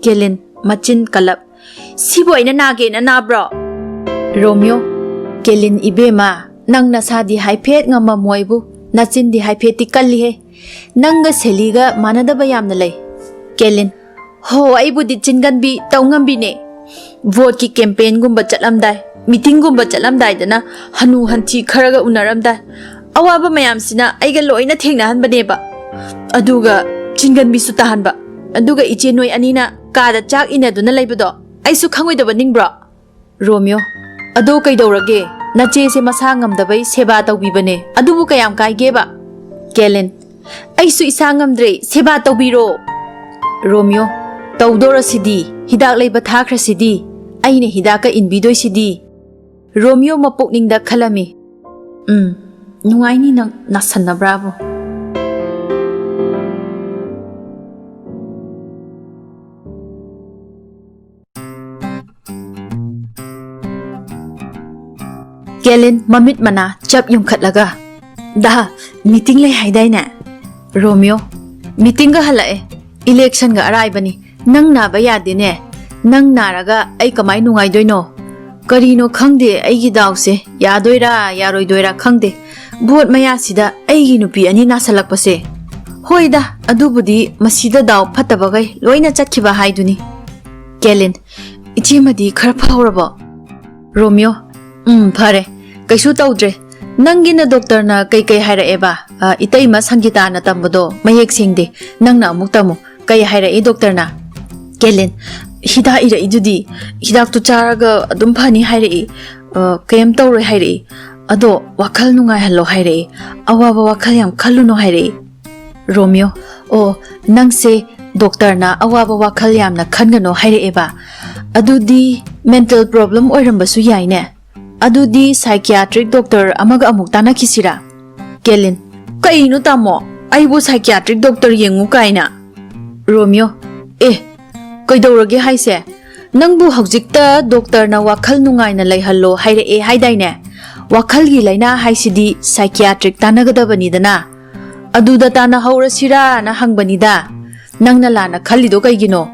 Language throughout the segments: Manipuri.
Kelin machin kalap. Sibo ay nanage na nabro. Romeo, Kelin ibema, nang nasadi haipet nga mamoybu, nasin di haipet tikalihe. Nang ga seliga manadabayam na lay. Kelin, ho ay budit chinganbi, taungambi ne. Vote ki campaign gumba chalamday, meeting gumba chalamday dana, hanu hanti karaga unaramday. Awaba mayam sina ay galoy na tingnahan ba neba. Aduga, chinganbi sutahan ba. Aduga ichenoy anina, kada chak ina do na laybudo. Ay su kangoy da baning bro. Romeo, ado kay daurage, na che se masangam da bay seba tawbibane. Adubu kayam kay geba. Kellen, ay su isangam dre seba tawbiro. Romeo, tawdora sidi, hidak lay bathakra sidi, ay ne hidaka inbidoy sidi. Romeo mapukning da kalami. Nungay ni nang nasan na bravo. Kellen mamit mana chap yung katlaga. Da, meeting lay hayday na. Romeo, meeting ga halae. Election ga aray ba ni? Nang nabaya din eh. Nang naraga ay kamay nungay doy no. Karino kangde ay gidaw se. Yadoy ra, yaroy doy ra kangde. Buot maya sida ay ginupi ani nasalak pa se. Hoy da, adubudi masida daw patabagay. Loy na chat kiba hay duni. Kellen, ichi madi karpaw rabo. Romeo, pare. Kaisu tawdre. Nangi na doktor na kay hayra eba. Itay mas hanggita na tambodo. Mayek singde. Nang na amukta mo. Kay hayra doktor na. Kellen, hida ira idudi. Hidak tu charaga adum pani hayra kayam tawre hayra ado wakal nungay halo hayra awaba wakal yam kalu no hayra Romeo, nang se doktor na awaba wakal yam na kanga no hayra eba. Adudi mental problem oiramba su yay ne. Adudi psychiatric doctor amaga amukta na kisira. Kellen, kaino tamo? Aybo psychiatric doctor yengu kaina. Romeo, kaidawrage haise. Nangbu haujikta doctor na wakal nungay na layhallo hayre hayday ne. Wakal gi layna haisidi psychiatric tanagadabani dana. Aduda tana haurasira na hangbanida. Nang nalana khalido kaygino.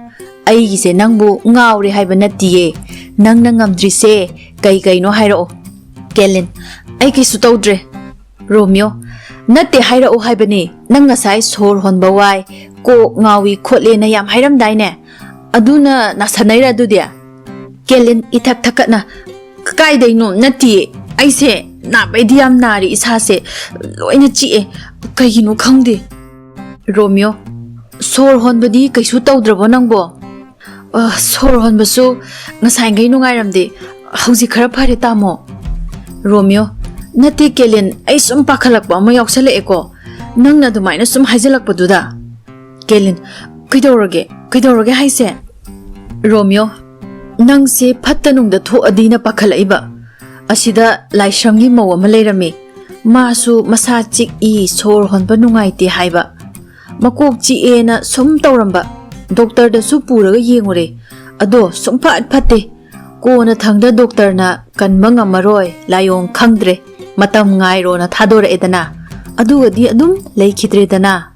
Ay gise nangbu ngawre hayba natiye. Nang nangamdrise kay no hayro. Kellen, ay kisu tawdre. Romeo, nate hayro haybani. Nang ngasay sor honbaway ko ngawi khotle na yam hayramday ne. Aduna nasanayra dudia. Kellen itak takat na. Kakayday no natiye. Ay se nabay diyam nari isase. Loy na chiye. Kaygino kangde. Romeo, sor honbadi kaysu tawdrabo nangbo. Sor honbasu ngasay ngay nungayramde. Hauzi khara phare tamo. Romeo, nati Kellen ay sum pakhalakpa mo yoksala eko. Nang na dumay na sum haijalakpa duda. Kellen, kaidawrage haise. Romeo, nang se pattanung da tho adina pakhalaiba. Asida laisrangi mawa malayrami. Masu masa chik sor honba nungayti haiba. Makok chi na sum tawramba. Doktor da su puraga yengure. Ado sum patte. Ko na thangda doktor na kanma ngamaroy layong khangdre. Matam ngairo na thadora edana. Aduga di adum laikhidre dana.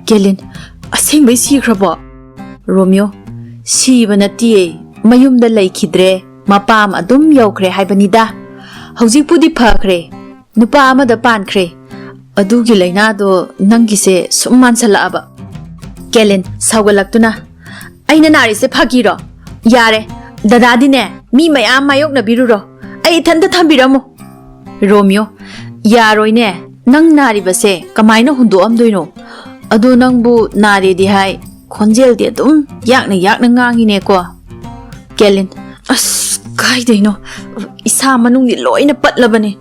Kellen, asengbay sikrabo. Romeo, siba na tiye. Mayumda laikhidre. Mapam adum yaukre haibanida. Haujikpudi phakre. Nupa amada pankre. Adugi lainado nangise summan salaaba. Kellen, sawgalaktuna. Aina nari se phagiro. Yare, dadadi ne. Mi mayam mayok na biruro. Ay ithanda thambiramo. Romeo, yaroy ne. Nang nari base kamay na hundo amdoino. Ado nang bu nari di hai. Konjel di adum yak na ngangi ne ko. Kellen, kaiday no. Isa manung ni loy na patlabane.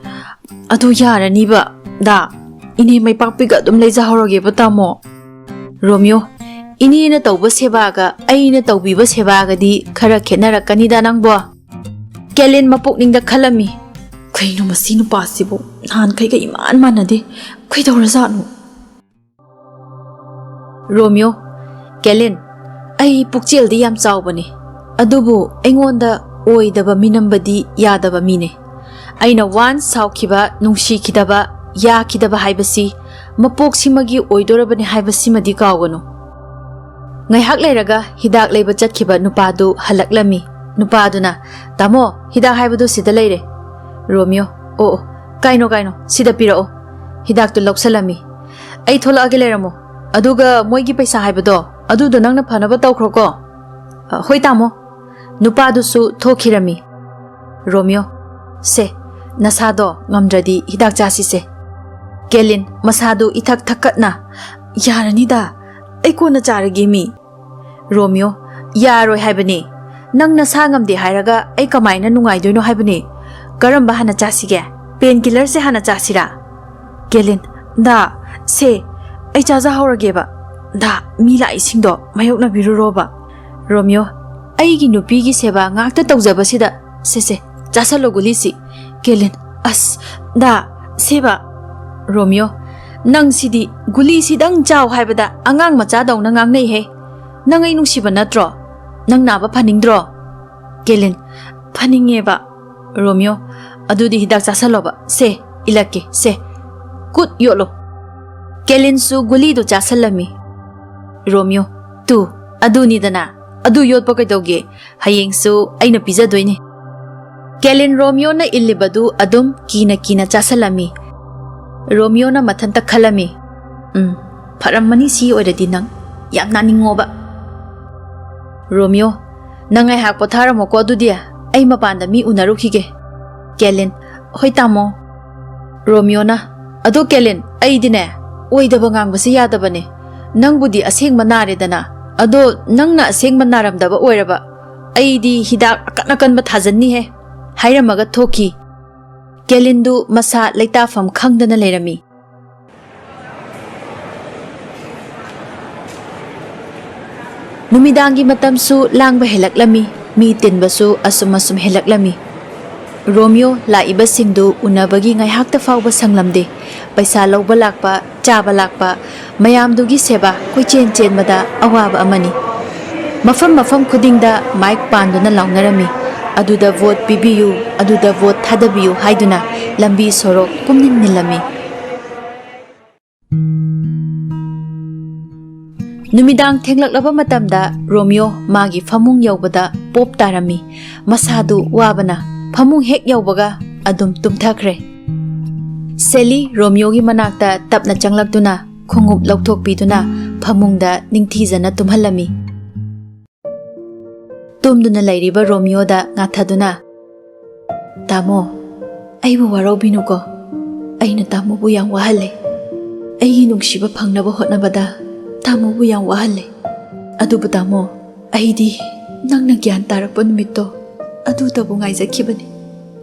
Ado yara ni ba? Da, ini may pakpiga dum layza horoge patamo. Romeo, ini na tawba sebaga ay na tawbiba sebaga di kara khenarakani da nangbo. Kellen mapukning da khalami. Kaino masino pasibo. Nan kay iman manade. Kay dawrazano. Romeo, Kellen, ay pukchil di yam chawbani. Adubu aingonda oidaba minambadi yadaba mine. Aina wan saukhiba nungshikidaba yakidaba haibasi mapoksimagi oidorabani haibasi madi kawano. Ngaihak leiraga hidak leiba chatkiba nupadu halaklami. Nupaduna, Tamo, hidak haibadu sida leire. Romeo, oh, kaino, sida pirao. Hidak tu loksalami. Ai thola age leiramo. Aduga moigi paisa haibado, adudo nangna phanaba tawkhro ko. Hoi Tamo. Nupadu su thokirami. Romeo, se, nasado ngamdradi hidak jasi se. Kelin, masadu itak thakatna. Yaranida, ai ko na charagi mi. Romeo, yaroi haibani. Nang nasa ngamdi hairaga ai kamaina nungaidoino haibani. Karamba hana chasige, painkiller se hana chasira. Kelin, da, se, ai chaza haurageba. Da, mila isingdo mayokna biruroba. Romeo, ai gi nupi gi seba ngakta tawjaba sida. Se, chasalo gulisi. Kelin, as, da, seba. Romeo, nang sidi guli sidang chaw haibada angang macha daw na ngang nei he. Nang ay nungsiba natro. Nang naba paningdro. Kelin, paningeba. Romeo, adudi hidak chasaloba. Se, ilake, se. Kut yolo. Kelin su guli do chasalami. Romeo, tu, aduni dana. Adu yot pa kaidoge. Hayeng su ay napisa doine. Kelin Romeo na ilibadu adum kina chasalami. Romeo na matanta khalami. Paramani si oiradi nang yam naningoba. Romeo, nangai hak pothara moko adudia ai mapanda mi unarukhige. Kelin, hoi Tamo. Romeo na, ado Kelin, ai dine oidaba ngangbasi yadabane. Nangbudi aseng manare dana. Ado nangna aseng manaramdaba oiraba. Ai di hidak akanakan bathajani he. Hairamaga thoki. Kelindu masa leitafam khangdana leirami. Numidangi matamsu langba helaklami, mi tinbasu asum helaklami. Romeo laiba singdu unabagi ngaihakta fawba sanglamde, paisa lawba lakpa, chaba lakpa, mayamdugi seba koichen chenbada awaba amani. Mafam khudingda mic panduna lawnarami. Aduda vote pibiyu, aduda vote thadabiyu haiduna lambi sorok pumnin nilami. Numidang thenglak matamda Romeo magi famung yaubada pop tarami. Masadu wabana famung hek yaubaga adum tumthakre. Sally Romeo gi manakta tapna changlakduna khongup lauthokpiduna famungda Ningthouja na tumhalami. Tumduna lairiba Romeo da ngathaduna. Tamo, aibu waraubinuko. Aina Tamo bu yang wahale. Ai nungsiba phangnaba hotnabada Tamo bu yang wahale. Adubu Tamo, aidi nangna gyan tarakpa numitto aduda bu ngaijakibani.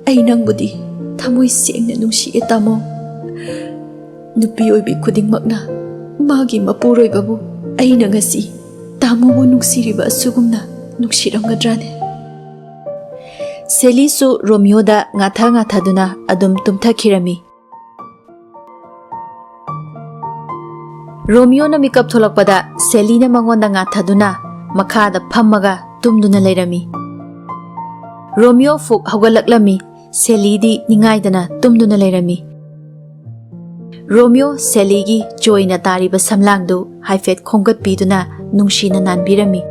Ai nangbudi thamoi sengna nungsi e Tamo. Nupi oibi khudingmakna magi mapuroibabu aina ngasi Tamo bu nungsiriba asugumna nuksiramgadrane. Sally su Romeo da ngathaduna adum tumthakirami. Romeo na mikap tholakpada Sally na mangonda ngathaduna makhada phammaga tumduna leirami. Romeo fuk hawgalaklami, Sally di ningaidana tumduna leirami. Romeo Sally gi joina tariba samlangdu haifet khongat piduna nungshina nanbirami.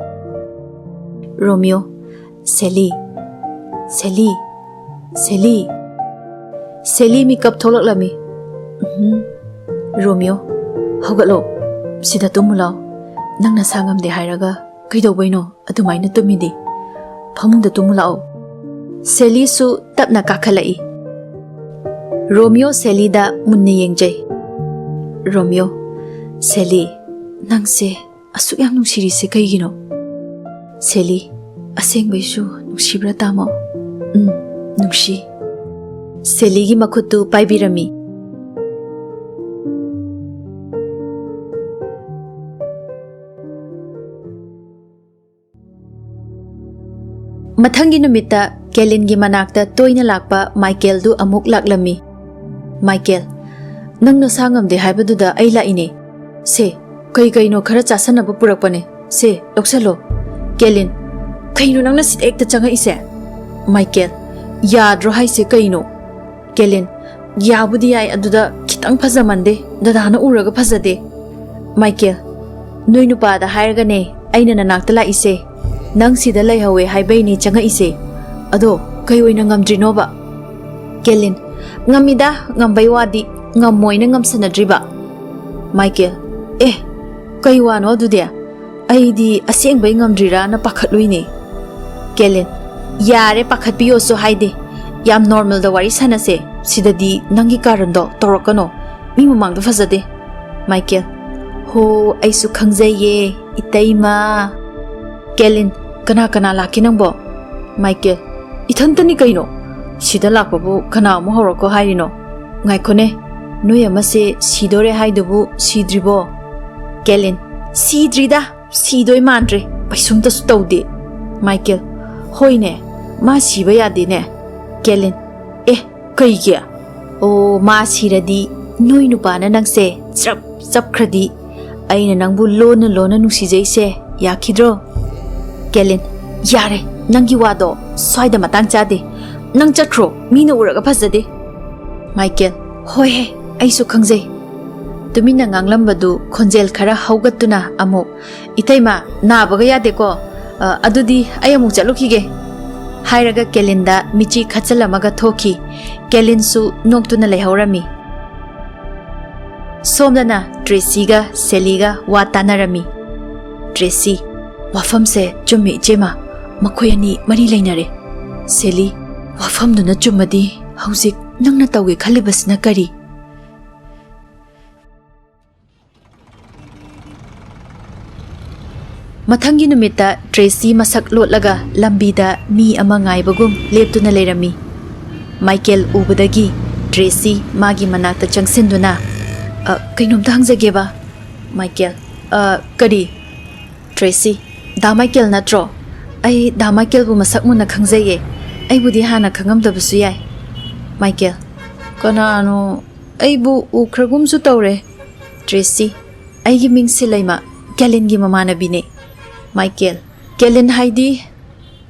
Romeo, Sally mikap tholaklami. Romeo, hawgalo, sida tumulao. Nangna sangamde hairaga kaidobaino adumaina tumidi. Phamungda tumulao. Sally su tapna kakhalai. Romeo Sally da munna yengjai. Romeo, Sally, nangse asuk yang nungsirise kaigino. Sally, asengbaisu nungsibra Tamo. Nungsi. Sally gi makhutu paibirami. Mathangi numita Kelin gi manakta toina lakpa Michael du amuk laklami. Michael, nang nasangamde haibaduda ai laine. Se, kaino khara chasanaba purakpane. Se, loksalo. Kelin, kaino nang nasit ekta changa ise. Michael, yadro haise kaino. Kelin, yabudi ai aduda kitang phajamande dadana uraga phajade. Michael, noi nupada hairgane aina nanakta laise nang sida laihawe haibaini changa ise ado kai oina ngamdrino ba Kelin ngamida ngambai wadi ngamoina ngamsanadriba Michael kai wano dudia aidi aseng bai ngamdrira na pakhatluini Kelin yare pakhatpiyo so haide yam normal da wari sanase sidadi nangi karando torokano mi mamangda fazade Michael ho aisu khangjaye itaima Kelin kana kana laki nangbo Michael ithantani kaino sida lakbabu kana mo horoko hairino ngaikone noi amase sidore haidubu sidribo Kelin sidrida sidoi mandre paisumta su taude Michael hoine ma siba yade ne Kelin kaigia o ma siradi noi nupana nangse chap khradi aina nangbu lona nusijaise yakhidro Kelin yare nangi wado soida matang chade nang chakro mina uraga phajade Michael hoi he aisu khangjai tumina nganglambadu khonjel khara haugatuna amu itaima nabaga yade ko adudi ayamu chalukhige hairaga Kelinda michi khachalamaga thoki Kelin su noktuna lehaurami somdana Tracyga Seliga wa tanarami Tracy wafamse chummi chema makoyani mari leinare Seli wafamduna chumadi hauzik nangna tawge khalibasna kari Mathangi numita Tracy masak lotlaga lambida mi ama ngaibagum leptuna leirami Michael ubadagi Tracy magi manakta changsinduna kainomta hangjageba Michael kari Tracy da Michael natro ai da Michael bu masak muna khangjaye ai budi hana khangamdabusu yai Michael kanano ai bu ukhragum su tawre Tracy ai gi mingsi laima Kelin gi mamanabine Michael Kelin haidi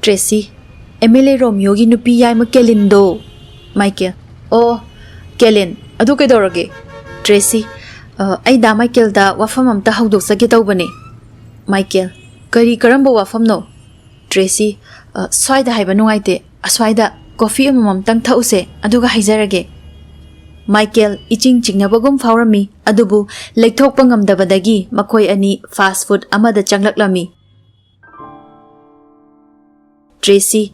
Tracy MLA Romeo gi nupi yai ma Kelin do Michael Kelin adu kedorage Tracy ai da Michael da wafam amta haudok sage tawbane Michael kari karamba wafam no Tracy swaida haiba nungaite aswaida coffee amam tang thause aduga haijarage Michael iching chingnabagum faurami adubu lekthokpa ngamdabadagi makoi ani fast food amada changlaklami Tracy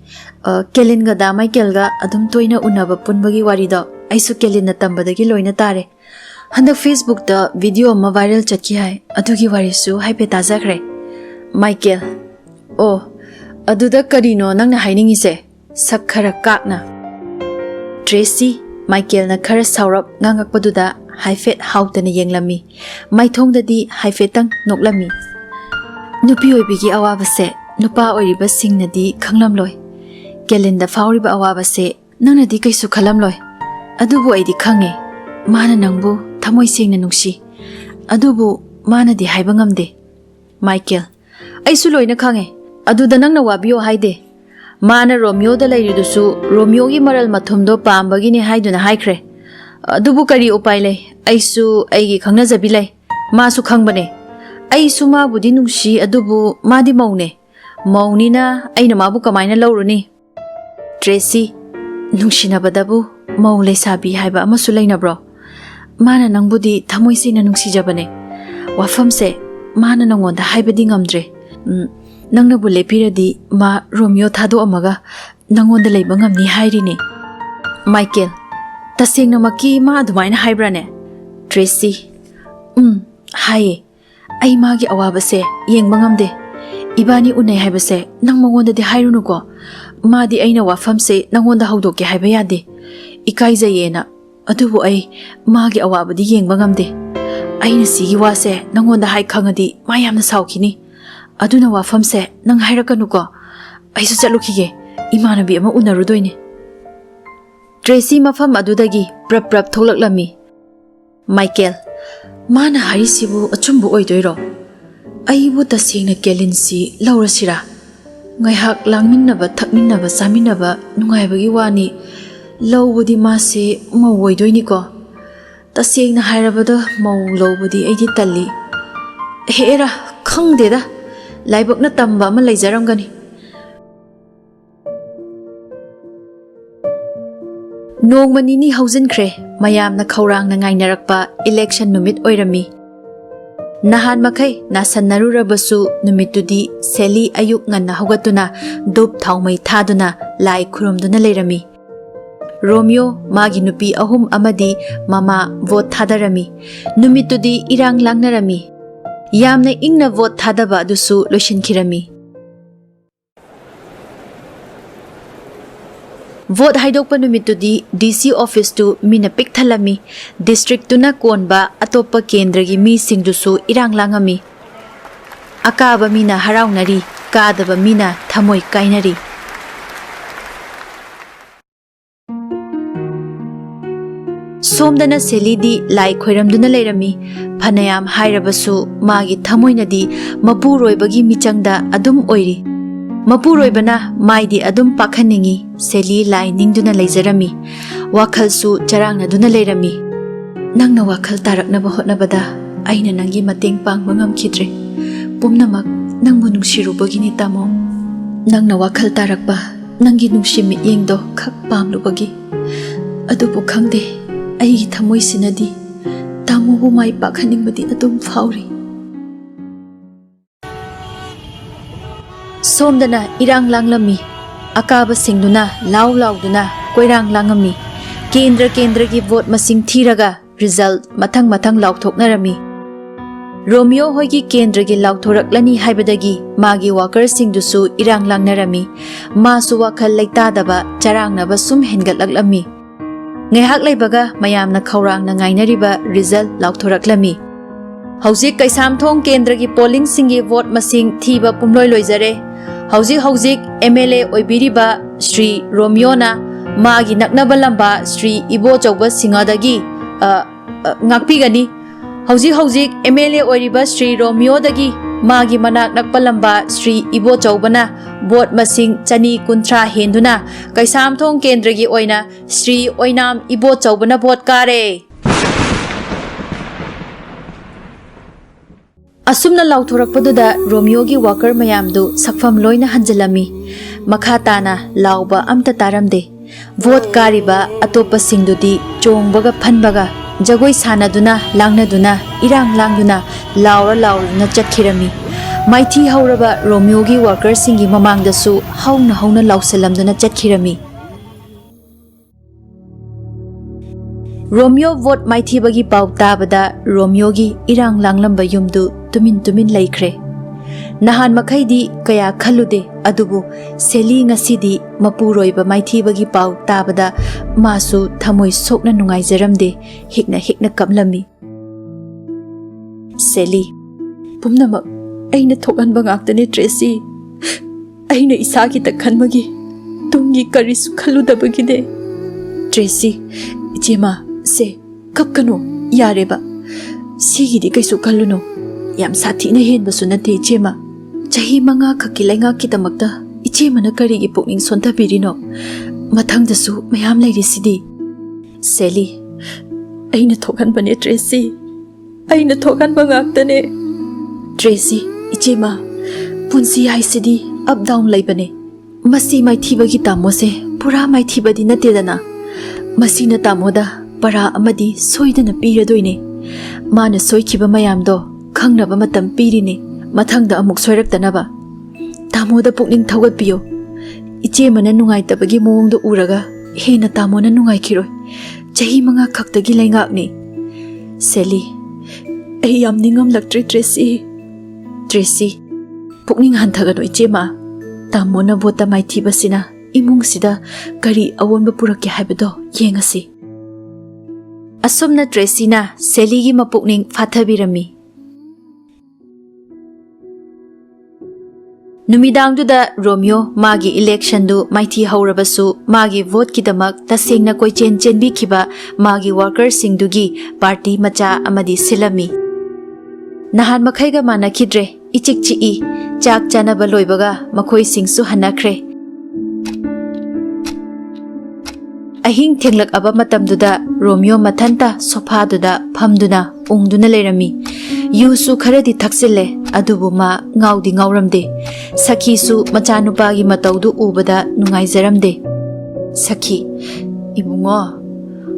Kelin ga da Michael ga adum toina unaba punbagi warido aisu Kelin na tambadagi loina tare handak Facebook da video ma viral chaki hai adugi warisu haipe tajakre Michael aduda karino nangna hainingi se sakhara kakna Tracy Michael na khara saurap ngangakpaduda haifet hautana yenglami maithongdadi haifetang noklami nupi oibigi awabase nupa oiriba singnadi khanglamloi Kelinda fauriba awabase nangnadi kaisu khalamloi adubu aidi khange mana nangbu thamoi sengna nungsi adubu mana di haiba ngamde Michael aisu loina khange aduda nangna wabiyo haide mana Romeo da lairidusu Romeo gi maral mathumdo pambagi ni haiduna haikre adubu kari upai lei aisu aigi khangna jabi lei masu khangbane aisu ma budi nungsi adubu madi maunina aina mabu kamaina lauruni Tracy nungsinabadabu mau leisabi haiba amasu leinabro mana nangbudi thamoi sina nungsi jabane wafamse mana nangonda haibadi ngamdre nangna bu lepiradi ma Romeo thado amaga nangonda leiba ngamni hairini Michael tasengna maki ma adumaina haibrane Tracy haye ai magi awabase yengba ngamde ibani unai haibase nang mangonda de hairunu ko madi aina wafamse nangonda haudoke haiba yade ikaijayena adubu ai magi awabadi yengba ngamde aina sigi wase nangonda hai khangadi mayamna saukini aduna wafamse nang hairakanu ko aisu chalukhige imanabi ama unarudoine Tracy mafam adudagi prap tholaklami Michael mana harisibu achumbu oidoiro aibu tasengna Kelin si laurasira ngaihak langminnaba thakminnaba saminaba nungaibagi wani lowbudi mase mawoidoini ko tasengna hairabada maw lowbudi aidi talli hera khangdeda laibakna tamba ama leijaramgani. Nongma nini haujinkre mayamna khaurangna ngainarakpa election numit oirami. Nahan makai nasanarurabasu numitudi seli ayuk nganna hogatuna dup thaumai thaduna lai khurumduna leirami. Romeo magi nupi ahum amadi mama vote thadarami. Numitudi irang langnarami. Yamna ingna vote thadaba adusu loishinkhirami. Vote haidokpa numitudi DC office tu mina pik thalami. District tuna konba atopa kendragi mi singdusu irang langami. Akaba mina haraunari, kadaba mina thamoi kainari. Somdana selidi lai khoiramduna leirami. Phanayam hairabasu magi thamoinadi mapuroibagi michangda adum oiri. Mapuroibana maidi adum pakhaningi seli lai ningduna leijarami. Wakhalsu charangna leirami. Nangna wakhal taraknaba hotnabada aina nangi mateng pangba ngamkhidre. Pumnamak nangbu nungsirubagini tamo. Nangna wakhal tarakba nangi nungshimi yengdo khak pamlubagi. Adubu khangde ai thamoi sinadi tamo bu mai pakhaningbadi adum fauri. Somdana irang langlami. Akaba singduna lau lauduna koirang langami. Kendra ki vote masing thiraga result mathang lauthoknarami. Romeo hoigi kendra gi lauthoraklani haibadagi magi worker singdusu irang langnarami. Masu wakhal leitadaba charangnaba sum hengatlaklami. Ngehak leibaga mayamna khaurangna ngainariba result lauthoraklami. Haujik kaisamthong kendra gi polling singi vote masing thiba pumloi loijare. Haujik MLA oibiriba Sri Romeo na magi naknaba lamba Sri Ibo Chauba Singadagi ngakpigani. Haujik MLA oiriba Sri Romeo dagi magi manak nakpalamba Sri Ibo Chaubana vote masing chani kuntra henduna kaisamthong kendragi oina Sri Oinam Ibo Chaubana vote kare. Asumna lauthorakpaduda Romeo gi worker mayamdu sakfam loina hanjalami. Makhatana lauba amta taramde. Vote kariba atopa singdudi chongbaga phanbaga jagoi sanaduna langnaduna irang langduna laura chatkhirami. Maithi hauraba Romeo gi worker singi mamangdasu hauna lausalamduna chatkhirami. Romeo vote maithi bagi pau tabada Romeo gi irang langlamba yumdu tumin laikre. Nahan makhaidi kaya khalude adubu seli ngasidi mapuroiba maithi bagi pau tabada masu thamoi sokna nungai jaramde hikna kamlami. Seli pumnamak aina thokanba ngaktane Tracy. Aina isagi ta khanmagi tungi karisu khaludabagi de. Tracy ichema se kapkano yareba sigidi kaisu khalluno. Yam sathina henbasu nate ichema. Chahi manga khaki lainga kidamakta ichemana karigi pukning sonthabirino. Mathangdasu mayam leirisidi. Seli aina thokanbane Tracy. Aina thokanba ngaktane. Tracy ichema punsi haisidi up down laibane. Masi maithibagi tamose pura maithibadi natedana. Masina tamoda para amadi soidana piradoine. Mana soikiba mayamdo khangnaba matam pirini. Mathangda amuk soiraktanaba. Tamoda pukning thawgatpiyo. Ichemana nungaitabagi mawongdo uraga hena tamona nungaikhiroi. Chahi manga khaktagi laingakni. Seli ai yam ningamlaktre Tracy. Tracy pukning hanthagano ichema. Tamona vota maithibasina imungsida kari awonba purake haibado yengasi. Asumna Tracy na Seli gi mapukning fathabirami. Numidangduda Romeo magi election du maithi haurabasu magi vote kidamak tasengna koi chen bikhiba magi worker singdugi party macha amadi silami. Nahan makhaiga mana khidre ichik chi chak chanaba loibaga makhoi singsu hanakre. Ahing thenglak aba matamduda Romeo mathanta sofaduda phamduna ungduna lerami. Yusu kharadi thaksille adubu ma ngaudi ngauramde. Sakhi su machanupagi mataudu ubada nungaizaramde. Sakhi, ibungo,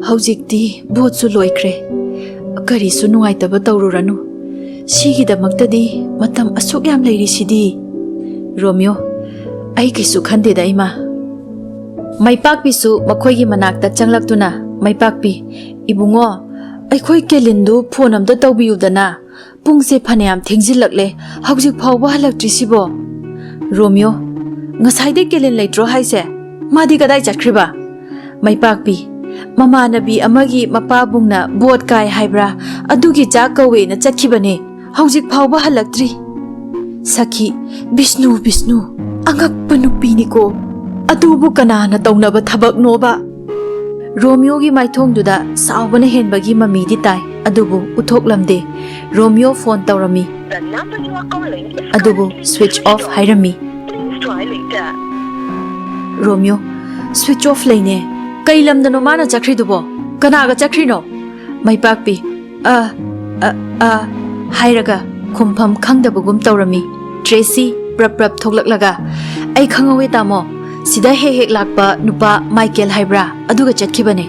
haujikti botsu loikre. Karisu nungaitaba taururanu. Sigidamaktadi matam asuk yam leirisidi. Romeo, ai kisu khandeda ima. Maipakpi su makhoigi manakta changlaktuna maipakpi ibungo aikhoi kelindu phone amda tawbiyudana pungse phaneyam thengzilakle haujik phawba halaktrisibo. Romeo, ngasaide kelin leitro haise madi kadai chakriba. Maipakpi mamanabi amagi mapabungna bot kai haibra adugi cha kawe na chakhibane haujik phawba halaktri. Sakhi, Vishnu angakpa nupini ko adubu kanana taunaba thabak noba. Romeo gi maithongduda saubana henbagi mamidi tai adubu uthoklamde. Romeo phone taurami adubu switch off hairami. Romeo, switch off leine kailamdano mana chakridubo kanaga chakrino. Maipakpi hairaga khumpham khangdabagum taurami. Tracy prap thoklaklaga ai khangawe tamo sida hek lakpa nupa Michael haibra aduga chatkibane.